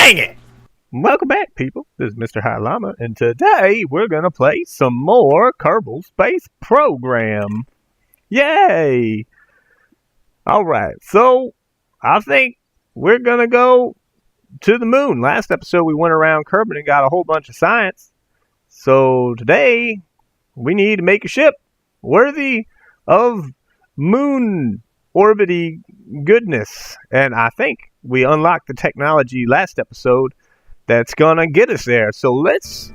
Dang it! Welcome back, people. This is Mr. mrhilamma, and today we're going to play some more Kerbal Space Program. Yay! Alright, so I think we're going to go to the moon. Last episode we went around Kerbin and got a whole bunch of science. So today we need to make a ship worthy of moon orbity goodness. And I think we unlocked the technology last episode that's gonna get us there. So let's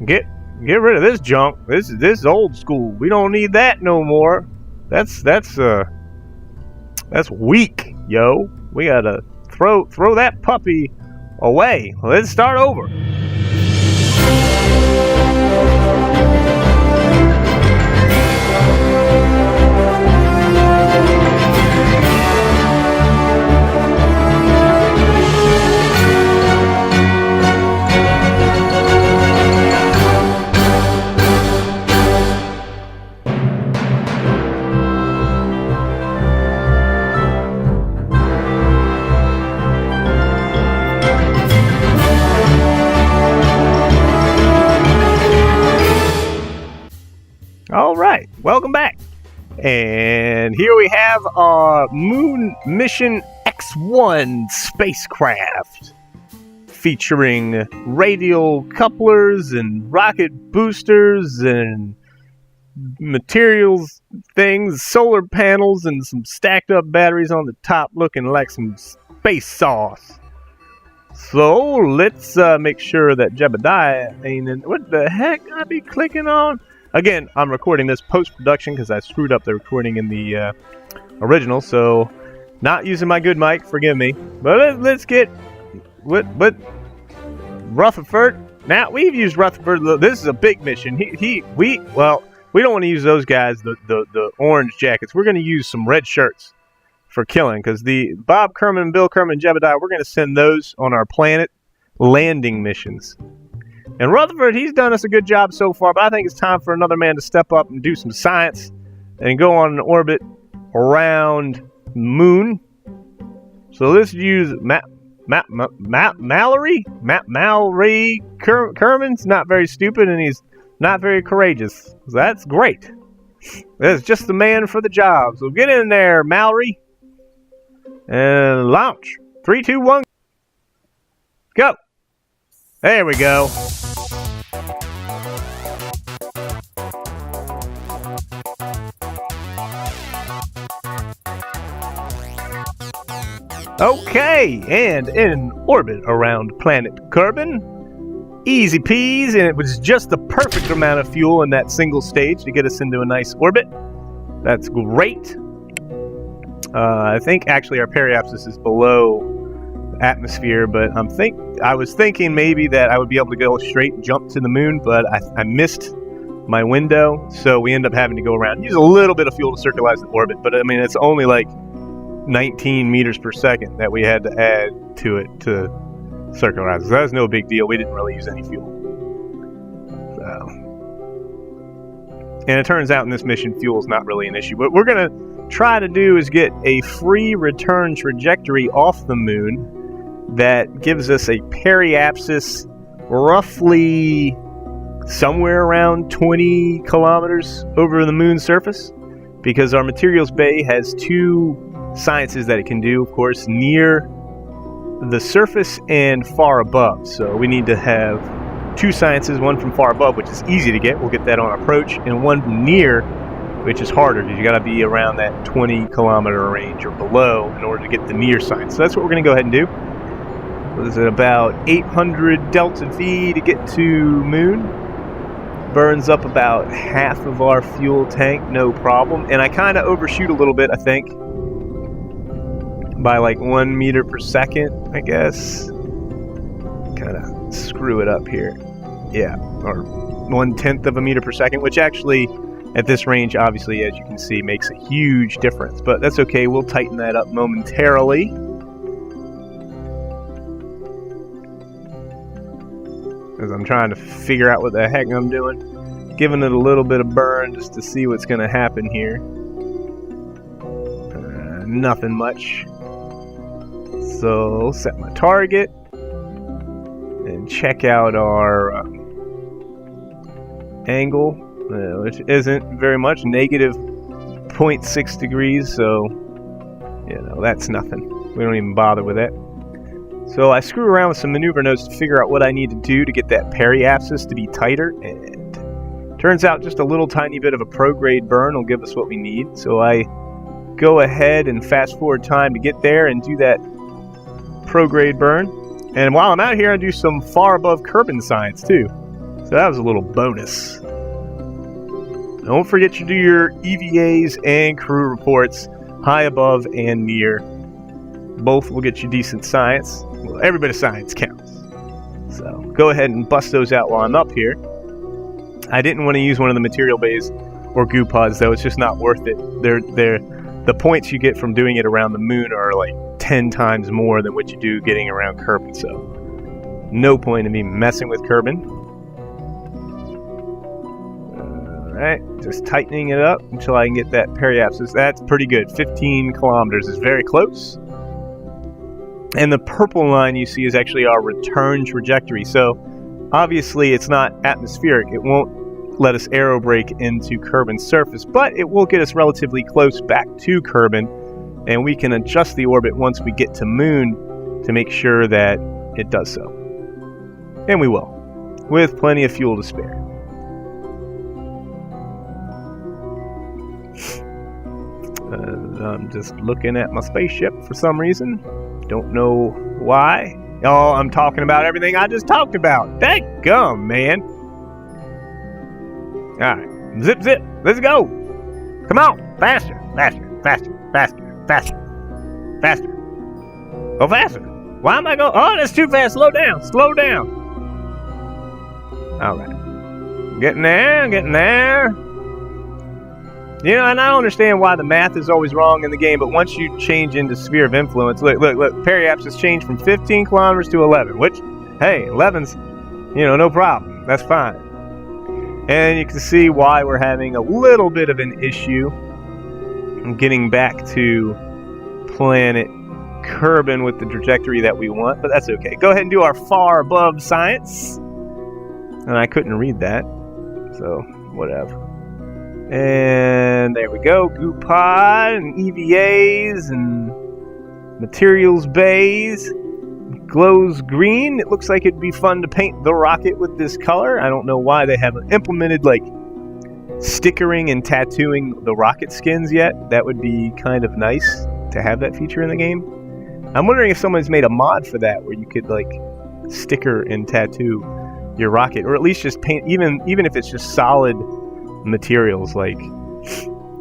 get rid of this junk. This is old school. We don't need that no more. That's weak, yo. We gotta throw that puppy away. Let's start over. Alright, welcome back. And here we have our Moon Mission X1 spacecraft, featuring radial couplers and rocket boosters and materials things, solar panels, and some stacked up batteries on the top looking like some space sauce. So let's make sure that Jebediah ain't in. What the heck I be clicking on? Again, I'm recording this post-production because I screwed up the recording in the original, so not using my good mic, forgive me. But let's get what Rutherford. Now we've used Rutherford. This is a big mission. We don't want to use those guys, the orange jackets. We're going to use some red shirts for killing, because the Bob Kerman, Bill Kerman, Jebediah, we're going to send those on our planet landing missions. And Rutherford, he's done us a good job so far, but I think it's time for another man to step up and do some science and go on an orbit around the moon. So let's use Mallory Kerman's not very stupid, and he's not very courageous. That's great. That's just the man for the job. So get in there, Mallory, and launch. 3, 2, 1, go. There we go. Okay, and in orbit around planet Kerbin. Easy peas, and it was just the perfect amount of fuel in that single stage to get us into a nice orbit. That's great. I think actually our periapsis is below atmosphere, but I was thinking maybe that I would be able to go straight and jump to the moon, but I missed my window, so we end up having to go around, use a little bit of fuel to circularize the orbit, but I mean it's only like 19 meters per second that we had to add to it to circularize. So that was no big deal. We didn't really use any fuel. So, and it turns out in this mission fuel is not really an issue. What we're going to try to do is get a free return trajectory off the moon that gives us a periapsis roughly somewhere around 20 kilometers over the moon's surface, because our materials bay has two sciences that it can do, of course, near the surface and far above. So we need to have two sciences, one from far above, which is easy to get, we'll get that on approach, and one from near, which is harder, because you got to be around that 20 kilometer range or below in order to get the near science. So that's what we're going to go ahead and do. What is it, about 800 delta V to get to moon? Burns up about half of our fuel tank, no problem. And I kind of overshoot a little bit, I think, by like 1 meter per second, I guess. Kind of screw it up here. Yeah, or 1/10 of a meter per second, which actually at this range, obviously, as you can see, makes a huge difference. But that's okay, we'll tighten that up momentarily. As I'm trying to figure out what the heck I'm doing. Giving it a little bit of burn just to see what's going to happen here. Nothing much. So, set my target. and check out our angle, which isn't very much, negative 0.6 degrees, so that's nothing. We don't even bother with that. So I screw around with some maneuver notes to figure out what I need to do to get that periapsis to be tighter, and turns out just a little tiny bit of a pro-grade burn will give us what we need. So I go ahead and fast forward time to get there and do that pro-grade burn. And while I'm out here, I do some far above Kerbal science too. So that was a little bonus. Don't forget to do your EVAs and crew reports, high above and near. Both will get you decent science. Well, every bit of science counts. So go ahead and bust those out while I'm up here. I didn't want to use one of the material bays or goo pods, though. It's just not worth it. The points you get from doing it around the moon are like 10 times more than what you do getting around Kerbal. So no point in me messing with Kerbal. Alright, just tightening it up until I can get that periapsis. That's pretty good. 15 kilometers is very close. And the purple line you see is actually our return trajectory. So obviously it's not atmospheric. It won't let us aerobrake into Kerbal's surface, but it will get us relatively close back to Kerbal, and we can adjust the orbit once we get to moon to make sure that it does so. And we will, with plenty of fuel to spare. I'm just looking at my spaceship for some reason. Don't know why. Oh, I'm talking about everything I just talked about. Dadgum, man. Alright. Zip, zip. Let's go. Come on. Faster. Faster. Faster. Faster. Faster. Faster. Go faster. Why am I going? Oh, that's too fast. Slow down. Slow down. Alright. Getting there. Getting there. And I don't understand why the math is always wrong in the game, but once you change into sphere of influence, look, periapsis changed from 15 kilometers to 11, which, hey, 11's, no problem. That's fine. And you can see why we're having a little bit of an issue getting back to planet Kerbal with the trajectory that we want, but that's okay. Go ahead and do our far above science. And I couldn't read that, so whatever. And there we go, goo pod and EVAs and materials bays. Glows green. It looks like it'd be fun to paint the rocket with this color. I don't know why they haven't implemented stickering and tattooing the rocket skins yet. That would be kind of nice to have that feature in the game. I'm wondering if someone's made a mod for that where you could sticker and tattoo your rocket, or at least just paint, even if it's just solid materials, like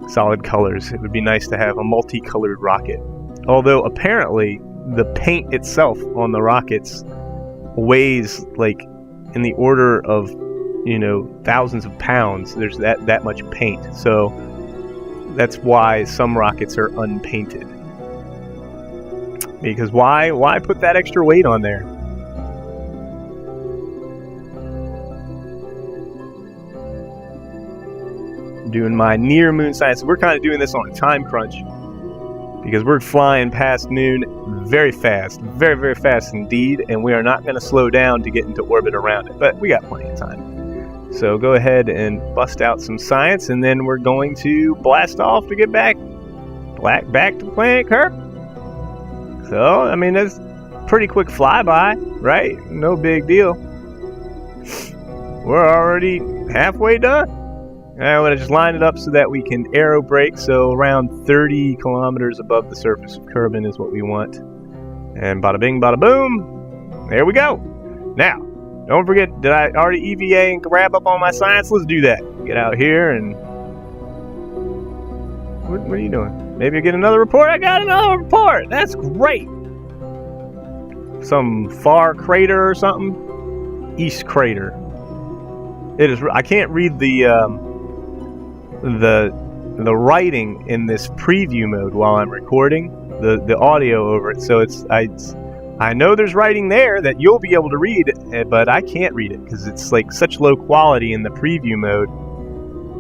solid colors. It would be nice to have a multicolored rocket. Although apparently the paint itself on the rockets weighs in the order of thousands of pounds. There's that much paint, so that's why some rockets are unpainted, because why put that extra weight on there? Doing my near moon science. We're kind of doing this on a time crunch because we're flying past moon very fast, very, very fast indeed, and we are not going to slow down to get into orbit around it, but we got plenty of time. So go ahead and bust out some science, and then we're going to blast off to get back to planet Kerbal. So, that's pretty quick flyby, right? No big deal. We're already halfway done. I'm going to just line it up so that we can aerobrake, so around 30 kilometers above the surface of Kerbal is what we want. And bada bing, bada boom, there we go. Now, don't forget, did I already EVA and grab up on my science? Let's do that. Get out here and... What are you doing? Maybe I get another report? I got another report! That's great! Some far crater or something? East crater. It is... I can't read the writing in this preview mode while I'm recording the audio over it, so I know there's writing there that you'll be able to read, but I can't read it because it's such low quality in the preview mode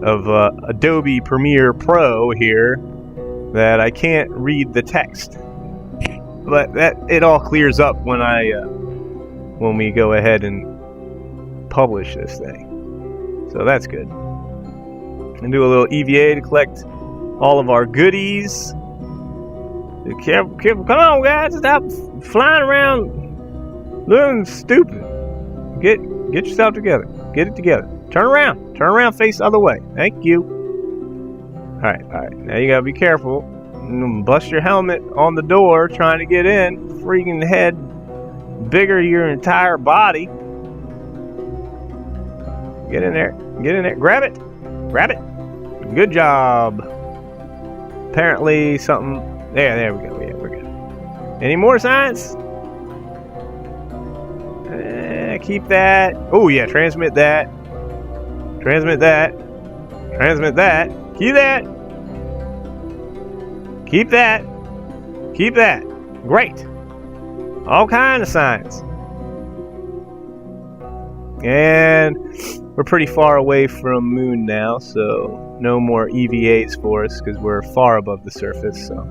of Adobe Premiere Pro here that I can't read the text. But it all clears up when when we go ahead and publish this thing. So that's good. And do a little EVA to collect all of our goodies. Careful, careful. Come on, guys. Stop flying around looking stupid. Get yourself together. Get it together. Turn around. Turn around, face the other way. Thank you. Alright. Now you gotta be careful. Bust your helmet on the door trying to get in. Freaking head bigger than your entire body. Get in there. Get in there. Grab it. Grab it. Good job. Apparently something... There we go. Yeah, we're good. Any more science? Keep that. Oh, yeah. Transmit that. Transmit that. Transmit that. Keep that. Keep that. Keep that. Great. All kind of science. And we're pretty far away from Moon now, so no more EVAs for us because we're far above the surface. So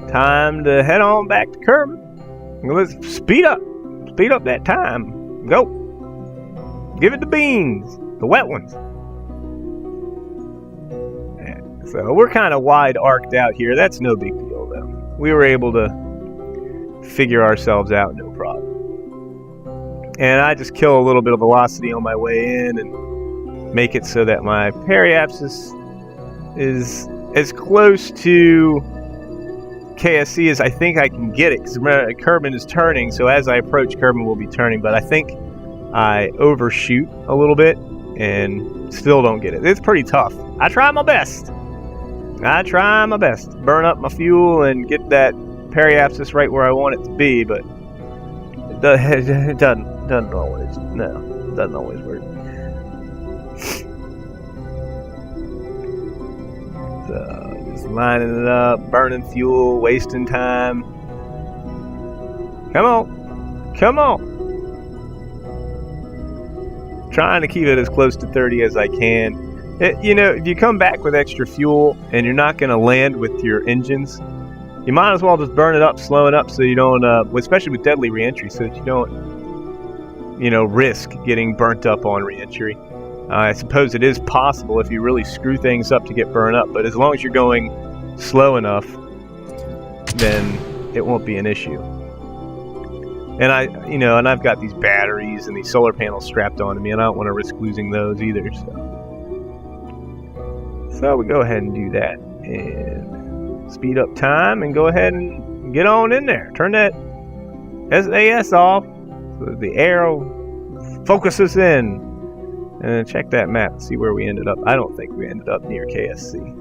time to head on back to Kerbal. Let's speed up. Speed up that time. Go. Give it the beans. The wet ones. Yeah, so we're kind of wide arced out here. That's no big deal, though. We were able to figure ourselves out, no problem. And I just kill a little bit of velocity on my way in and make it so that my periapsis is as close to KSC as I think I can get it. Because Kerbin is turning, so as I approach, Kerbin will be turning. But I think I overshoot a little bit and still don't get it. It's pretty tough. I try my best. Burn up my fuel and get that periapsis right where I want it to be, but it doesn't always. No, it doesn't always work. So just lining it up, burning fuel, wasting time. Come on. Trying to keep it as close to 30 as I can. If you come back with extra fuel and you're not going to land with your engines, you might as well just burn it up, slow it up, so you don't, especially with deadly reentry, so that you don't, risk getting burnt up on reentry. I suppose it is possible if you really screw things up to get burned up, but as long as you're going slow enough, then it won't be an issue. And I've got these batteries and these solar panels strapped onto me, and I don't want to risk losing those either. So we go ahead and do that and speed up time and go ahead and get on in there. Turn that SAS off so the arrow focuses in. And check that map, see where we ended up. I don't think we ended up near KSC.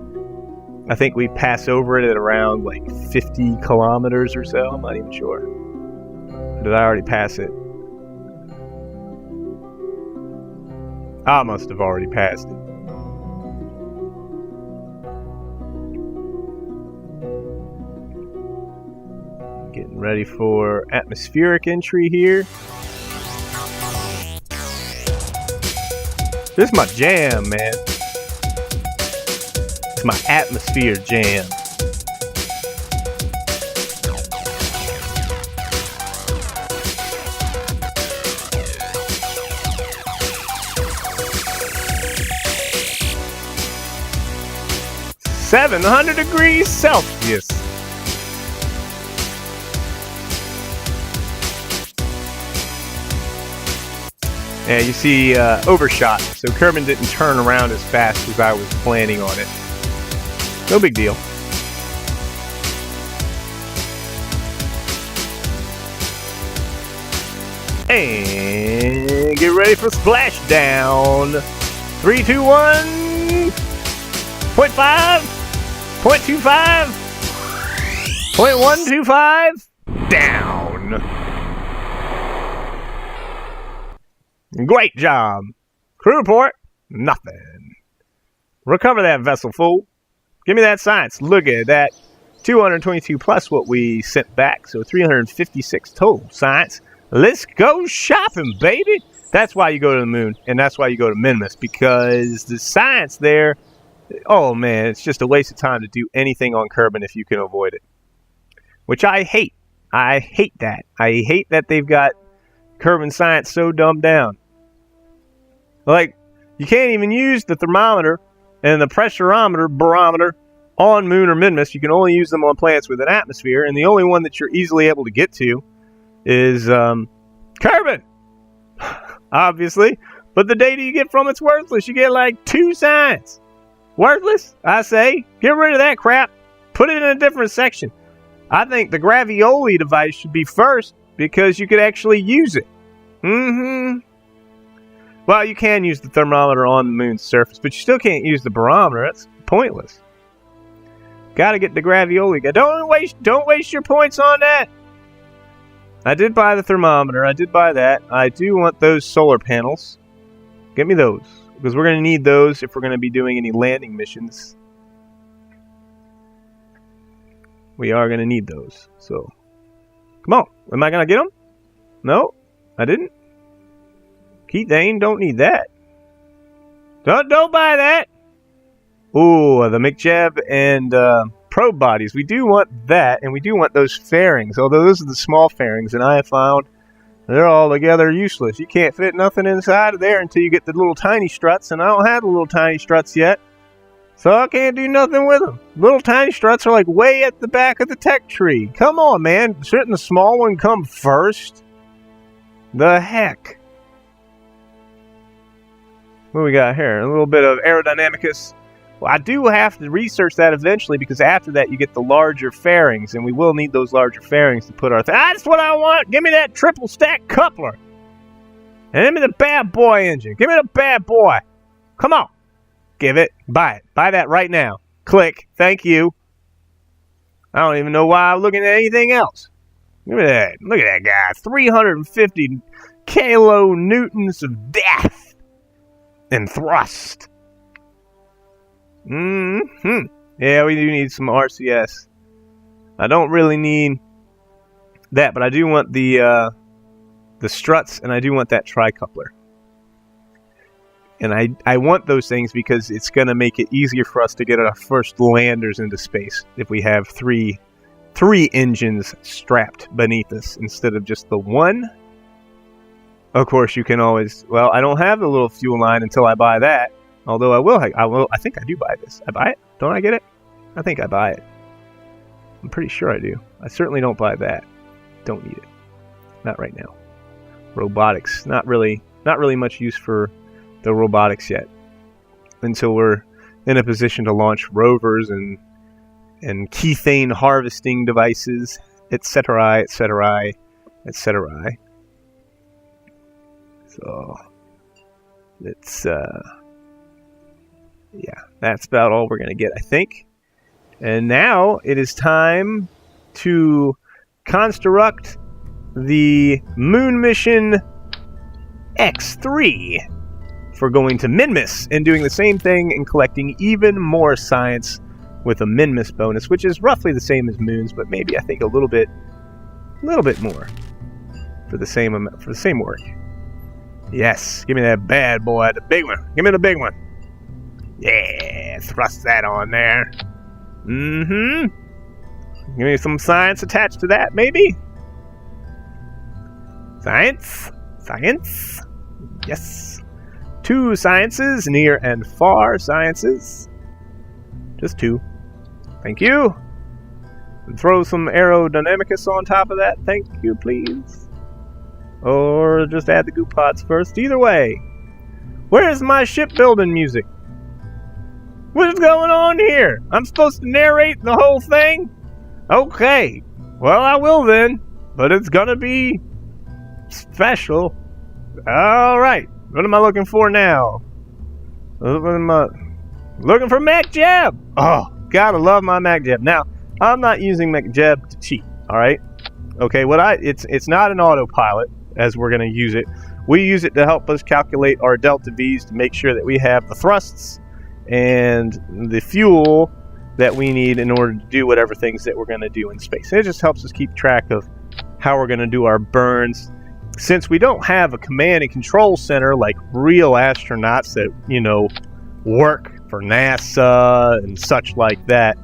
I think we pass over it at around like 50 kilometers or so. I'm not even sure. Or did I already pass it? I must have already passed it. Getting ready for atmospheric entry here. This is my jam, man. It's my atmosphere jam. (700°C). Yeah, you see overshot, so Kerbin didn't turn around as fast as I was planning on it. No big deal. And get ready for splashdown. 3, 2, 1. 0.5. 0.25. 0.125. Down. Great job. Crew report. Nothing. Recover that vessel, fool. Give me that science. Look at that. 222 plus what we sent back. So 356 total science. Let's go shopping, baby. That's why you go to the moon. And that's why you go to Minimus. Because the science there, oh man, it's just a waste of time to do anything on Kerbin if you can avoid it. Which I hate. I hate that. I hate that they've got Kerbal science so dumbed down. Like, you can't even use the thermometer and the pressurometer, barometer on Moon or Minmus. You can only use them on planets with an atmosphere, and the only one that you're easily able to get to is Kerbal, obviously. But the data you get from it's worthless. You get like 2 signs. Worthless, I say. Get rid of that crap. Put it in a different section. I think the Gravioli device should be first because you could actually use it. Well, you can use the thermometer on the moon's surface, but you still can't use the barometer. That's pointless. Gotta get the Gravioli. Don't waste your points on that. I did buy the thermometer. I did buy that. I do want those solar panels. Get me those, because we're going to need those if we're going to be doing any landing missions. We are going to need those. So, come on. Am I going to get them? No, I didn't. Kethane, don't need that. Don't buy that. Ooh, the McJeb and probe bodies. We do want that, and we do want those fairings. Although those are the small fairings, and I have found they're altogether useless. You can't fit nothing inside of there until you get the little tiny struts, and I don't have the little tiny struts yet. So I can't do nothing with them. Little tiny struts are like way at the back of the tech tree. Come on, man. Shouldn't the small one come first? The heck? What we got here? A little bit of aerodynamicus. Well, I do have to research that eventually because after that you get the larger fairings, and we will need those larger fairings to put our... That's what I want! Give me that triple stack coupler! And give me the bad boy engine. Give me the bad boy! Come on! Give it. Buy it. Buy that right now. Click. Thank you. I don't even know why I'm looking at anything else. Look at that. Look at that guy. 350 kilonewtons of death and thrust. Yeah, we do need some RCS. I don't really need that, but I do want the struts, and I do want that tricoupler. And I want those things because it's going to make it easier for us to get our first landers into space if we have three engines strapped beneath us instead of just the one. Of course, you can always... Well, I don't have the little fuel line until I buy that. Although I will. I think I do buy this. I buy it? Don't I get it? I think I buy it. I'm pretty sure I do. I certainly don't buy that. Don't need it. Not right now. Robotics. Not really much use for the robotics yet. Until we're in a position to launch rovers and Kethane harvesting devices, etc., etc., etc. So it's yeah, that's about all we're going to get, I think. And now it is time to construct the moon mission X3 for going to Minmus and doing the same thing and collecting even more science with a Minmus bonus, which is roughly the same as moons, but maybe I think a little bit more for the same work. Yes, give me that bad boy, the big one. Give me the big one. Yeah, thrust that on there. Give me some science attached to that, maybe? Science. Yes. 2 sciences, near and far sciences. Just 2. Thank you. And throw some aerodynamicus on top of that. Thank you, please. Or just add the goop pods first. Either way. Where's my shipbuilding music? What's going on here? I'm supposed to narrate the whole thing? Okay. Well, I will then. But it's gonna be special. Alright. What am I looking for now? Looking for MacJeb. Oh, gotta love my MacJeb. Now, I'm not using MacJeb to cheat. Alright? Okay, it's not an autopilot as we're gonna use it. We use it to help us calculate our delta V's to make sure that we have the thrusts and the fuel that we need in order to do whatever things that we're going to do in space. And it just helps us keep track of how we're going to do our burns. Since we don't have a command and control center like real astronauts that, work for NASA and such like that,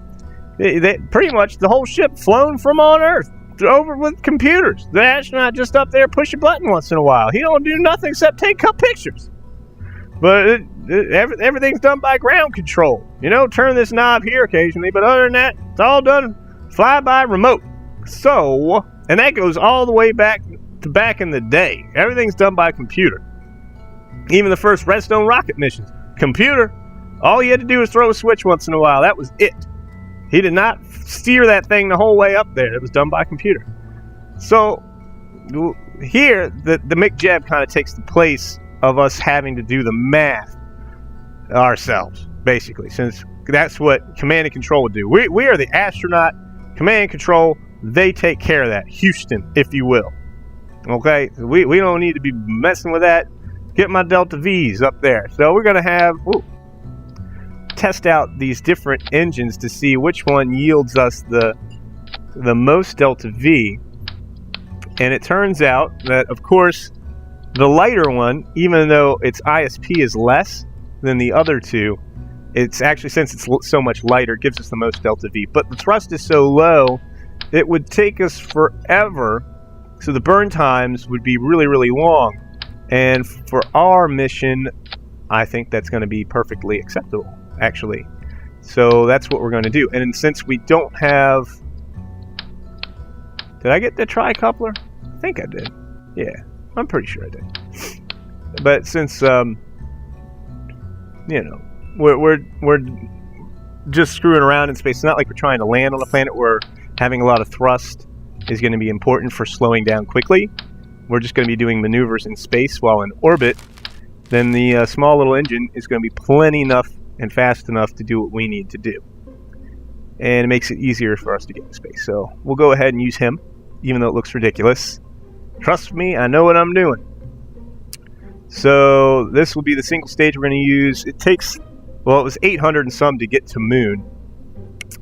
they pretty much the whole ship flown from on Earth. over with computers. The astronaut just up there push a button once in a while. He don't do nothing except take pictures. But everything's done by ground control. You know, turn this knob here occasionally, but other than that, it's all done fly by remote. So, and that goes all the way back to back in the day. Everything's done by computer. Even the first Redstone rocket missions, computer. All he had to do was throw a switch once in a while. That was it. He did not steer that thing the whole way up there. It was done by computer. So here, the McJab kind of takes the place of us having to do the math ourselves, basically, since that's what command and control would do. We are the astronaut, command and control. They take care of that. Houston, if you will. Okay? We don't need to be messing with that. Get my Delta V's up there. So we're going to have... test out these different engines to see which one yields us the most Delta V. And it turns out that, of course, the lighter one, even though its ISP is less than the other two, it's actually, since it's so much lighter, it gives us the most Delta V. But the thrust is so low, it would take us forever, so the burn times would be really, really long. And for our mission, I think that's going to be perfectly acceptable, actually. So that's what we're going to do. And since we don't have... Did I get the tri-coupler? I think I did. Yeah, I'm pretty sure I did. But since, you know, we're just screwing around in space. It's not like we're trying to land on a planet where having a lot of thrust is going to be important for slowing down quickly. We're just going to be doing maneuvers in space while in orbit. Then the small little engine is going to be plenty enough and fast enough to do what we need to do. And it makes it easier for us to get in space. So we'll go ahead and use him, even though it looks ridiculous. Trust me, I know what I'm doing. So this will be the single stage we're going to use. It takes, well, it was 800 and some to get to Moon,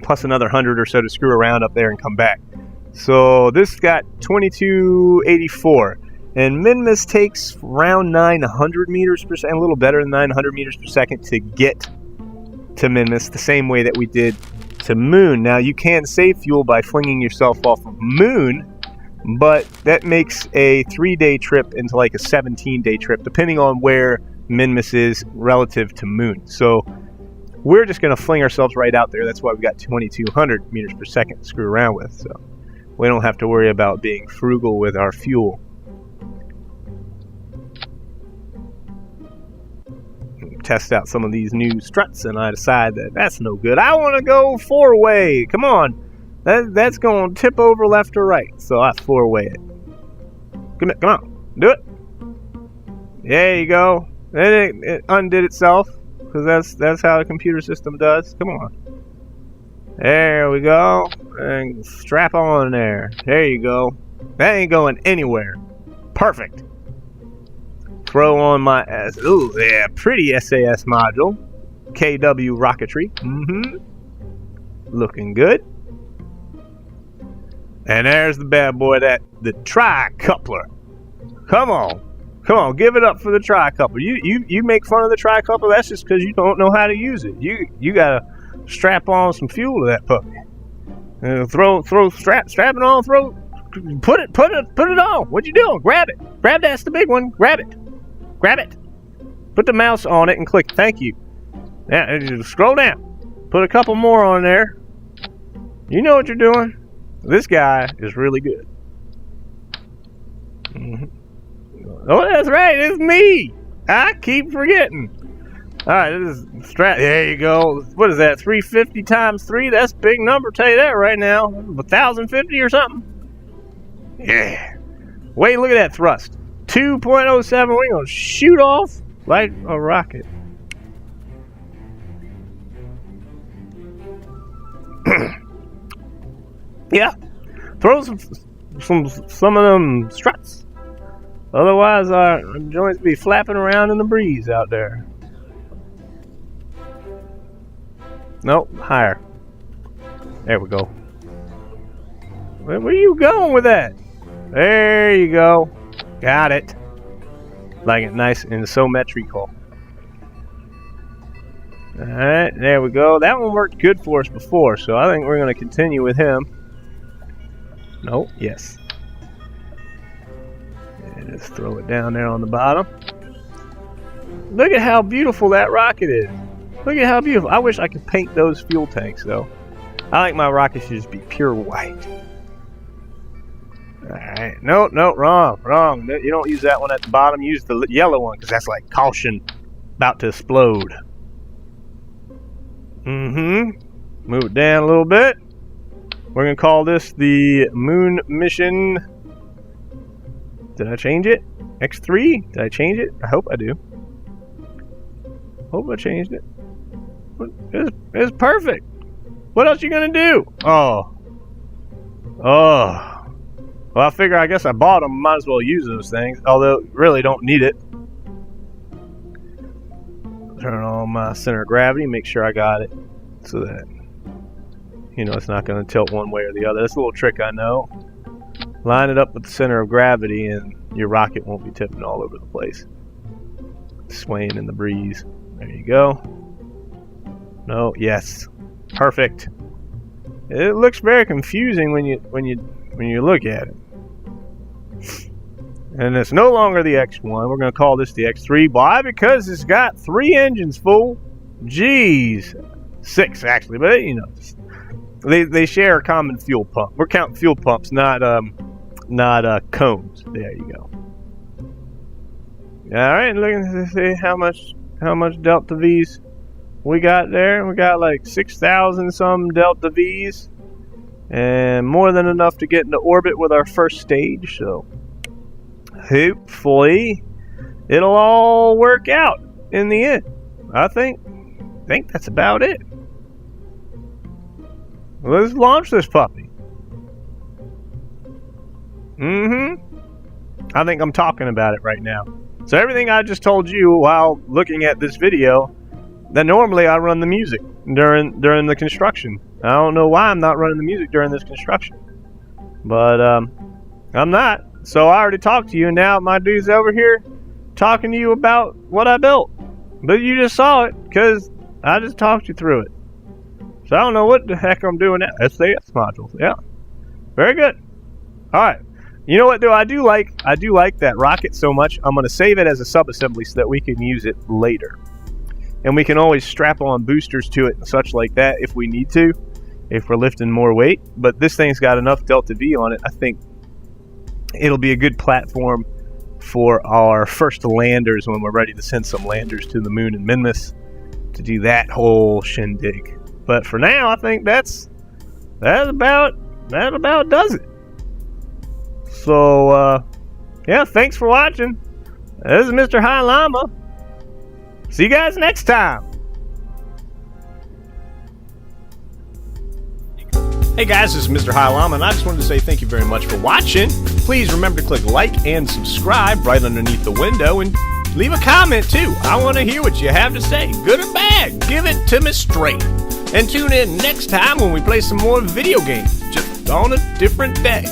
plus another 100 or so to screw around up there and come back. So this got 2284. And Minmus takes around 900 meters per second, a little better than 900 meters per second to get to Minmus, the same way that we did to Moon. Now, you can save fuel by flinging yourself off of Moon, but that makes a 3-day trip into like a 17-day trip, depending on where Minmus is relative to Moon. So we're just going to fling ourselves right out there. That's why we got 2200 meters per second to screw around with. So we don't have to worry about being frugal with our fuel. Test out some of these new struts, and I decide that that's no good. I want to go 4-way. Come on. That's going to tip over left or right. So I 4-way it. Come on. Do it. There you go. And it undid itself, because that's how the computer system does. Come on. There we go. And strap on there. There you go. That ain't going anywhere. Perfect. Throw on my ooh, yeah, pretty SAS module. KW Rocketry. Looking good. And there's the bad boy, the tri-coupler. Come on, give it up for the tri-coupler. You make fun of the tri-coupler. That's just because you don't know how to use it. You gotta strap on some fuel to that puppy. Strap it on. Put it on. What you doing? Grab it. That's the big one. Grab it. Put the mouse on it and click. Thank you. Now, just scroll down. Put a couple more on there. You know what you're doing. This guy is really good. Oh, that's right. It's me. I keep forgetting. All right, this is strap. There you go. What is that? 350 times 3? That's a big number. Tell you that right now. 1,050 or something. Yeah. Wait, look at that thrust. 2.07. We're gonna shoot off like a rocket. Yeah. Throw some of them struts. Otherwise, our joints be flapping around in the breeze out there. Nope, higher. There we go. Where are you going with that? There you go. Got it. Like it nice and symmetrical. Alright, there we go. That one worked good for us before, so I think we're going to continue with him. No, yes. And just throw it down there on the bottom. Look at how beautiful that rocket is. Look at how beautiful. I wish I could paint those fuel tanks, though. I like my rockets to just be pure white. Alright. No, wrong. You don't use that one at the bottom. Use the yellow one, because that's like caution, about to explode. Move it down a little bit. We're going to call this the moon mission. Did I change it? X3? Did I change it? I hope I do. Hope I changed it. It's perfect. What else you going to do? Oh. Well, I figure I guess I bought them. Might as well use those things. Although, really don't need it. Turn on my center of gravity. Make sure I got it. So that, it's not going to tilt one way or the other. That's a little trick I know. Line it up with the center of gravity and your rocket won't be tipping all over the place. Swaying in the breeze. There you go. No, yes. Perfect. It looks very confusing when you look at it. And it's no longer the X1. We're going to call this the X3. Why? Because it's got 3 engines full. Jeez. 6 actually, but they share a common fuel pump. We're counting fuel pumps, not cones. There you go. All right, looking to see how much Delta V's we got there. We got like 6,000 some Delta V's, and more than enough to get into orbit with our first stage. So hopefully it'll all work out in the end. I think that's about it. Let's launch this puppy. I think I'm talking about it right now. So everything I just told you while looking at this video, that normally I run the music during the construction. I don't know why I'm not running the music during this construction. But I'm not. So I already talked to you, and now my dude's over here talking to you about what I built. But you just saw it, because I just talked you through it. So I don't know what the heck I'm doing now. SAS modules. Yeah. Very good. Alright. You know what, though? I do like that rocket so much, I'm going to save it as a sub-assembly so that we can use it later. And we can always strap on boosters to it and such like that if we need to, if we're lifting more weight. But this thing's got enough Delta V on it, I think it'll be a good platform for our first landers when we're ready to send some landers to the moon and Minmus to do that whole shindig. But for now, I think that about does it. So, yeah, thanks for watching. This is Mr. mrhilamma. See you guys next time. Hey guys, this is Mr. mrhilamma, and I just wanted to say thank you very much for watching. Please remember to click like and subscribe right underneath the window, and leave a comment too. I want to hear what you have to say, good or bad. Give it to me straight. And tune in next time when we play some more video games, just on a different day.